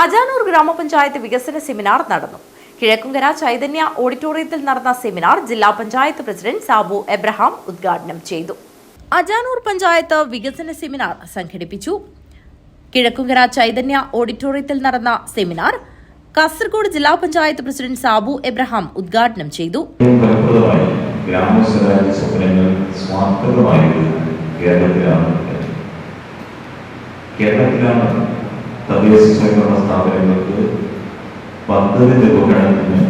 അജാനൂർ ഗ്രാമപഞ്ചായത്ത് വികസന സെമിനാർ നടന്നു. കിഴക്കുംകര ചൈതന്യ ഓഡിറ്റോറിയത്തിൽ നടന്ന സെമിനാർ ജില്ലാ പഞ്ചായത്ത് പ്രസിഡന്റ് സാബു എബ്രഹാം ഉദ്ഘാടനം ചെയ്തു. അജാനൂർ പഞ്ചായത്ത് വികസന സെമിനാർ സംഘടിപ്പിച്ചു. കിഴക്കുംകര ചൈതന്യ ഓഡിറ്റോറിയത്തിൽ നടന്ന സെമിനാർ കാസർഗോഡ് ജില്ലാ പഞ്ചായത്ത് പ്രസിഡന്റ് സാബു എബ്രഹാം ഉദ്ഘാടനം ചെയ്തു. കേരളത്തിലാണ് തദ്ദേശ സ്വയംഭരണ സ്ഥാപനങ്ങൾക്ക് പദ്ധതി നിർവഹണത്തിന്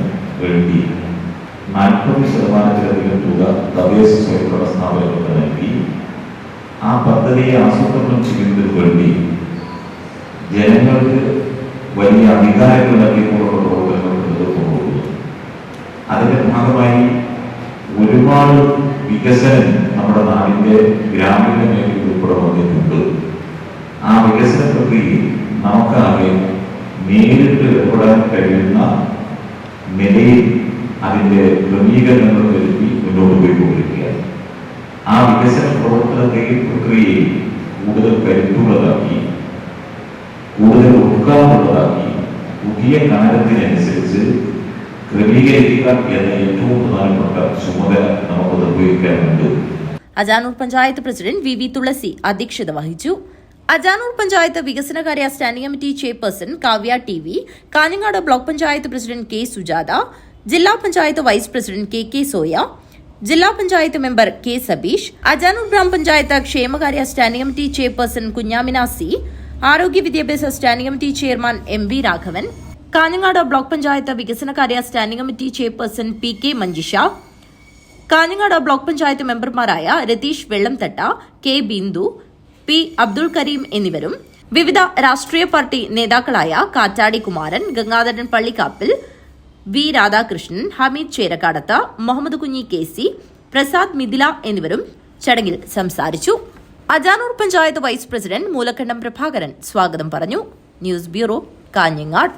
വേണ്ടി 40% തുക തദ്ദേശ സ്വയംഭരണ സ്ഥാപനങ്ങൾക്ക് നൽകി ആ പദ്ധതിയെ ആസൂത്രണം ചെയ്യുന്നതിന് വേണ്ടി ജനങ്ങൾക്ക് വലിയ അധികാരങ്ങൾ നൽകിക്കൊണ്ടുള്ള പ്രവർത്തനങ്ങൾ നേതൃത്വം കൊടുക്കുന്നു. അതിന്റെ ഭാഗമായി ഒരുപാട് വികസനം നമ്മുടെ നാടിന്റെ ഗ്രാമീണ മേഖലയിൽ ഉൾപ്പെടെ വന്നിട്ടുണ്ട്. ആ വികസന പ്രക്രിയയിൽ നമുക്കാകെ നേരിട്ട് ഇടപെടാൻ കഴിയുന്ന നിലയിൽ അതിന്റെ ക്രമീകരണങ്ങൾ വരുത്തി മുന്നോട്ട് പോയിക്കൊണ്ടിരിക്കുകയാണ്. ആ വികസന പ്രക്രിയയിൽ കൂടുതൽ കരുത്തുള്ളതാക്കി, കൂടുതൽ ഉൾക്കാവുള്ളതാക്കി, പുതിയ കാലത്തിനനുസരിച്ച് ക്രമീകരിക്കുക എന്ന ഏറ്റവും പ്രധാനപ്പെട്ട ചുമതല നമുക്ക് നിർവഹിക്കാനുണ്ട്. അജാനൂർ പഞ്ചായത്ത് പ്രസിഡന്റ് വി തുളസി അധ്യക്ഷത വഹിച്ചു. അജാനൂർ പഞ്ചായത്ത് വികസനകാര്യ standing committee chairperson Kavya TV, Kanhangad block panchayat president K. Sujatha, ജില്ലാ panchayat vice president K. Soya, ജില്ലാ പഞ്ചായത്ത് മെമ്പർ K. സബീഷ്, അജാനൂർ ഗ്രാമപഞ്ചായത്ത് ക്ഷേമകാര്യ standing committee chairperson Kunhamina C, ആരോഗ്യ വിദ്യാഭ്യാസ standing committee chairman MV Raghavan, Kanhangad block panchayat വികസനകാര്യ standing committee chairperson PK. Manjisha, Kanhangad block panchayat മെമ്പർമാരായ രതീഷ് വെള്ളംതട്ട, K. ബിന്ദു, P. അബ്ദുൾ കരീം എന്നിവരും വിവിധ രാഷ്ട്രീയ പാർട്ടി നേതാക്കളായ കാറ്റാടി കുമാരൻ, ഗംഗാധരൻ പള്ളിക്കാപ്പിൽ, V. രാധാകൃഷ്ണൻ, ഹമീദ് ചേരക്കാടത്ത്, മുഹമ്മദ് കുഞ്ഞി KC, പ്രസാദ് മിഥില എന്നിവരും ചടങ്ങിൽ സംസാരിച്ചു. അജാനൂർ പഞ്ചായത്ത് വൈസ് പ്രസിഡന്റ് മൂലക്കണ്ടം പ്രഭാകരൻ സ്വാഗതം പറഞ്ഞു. News bureau, Kanhangad.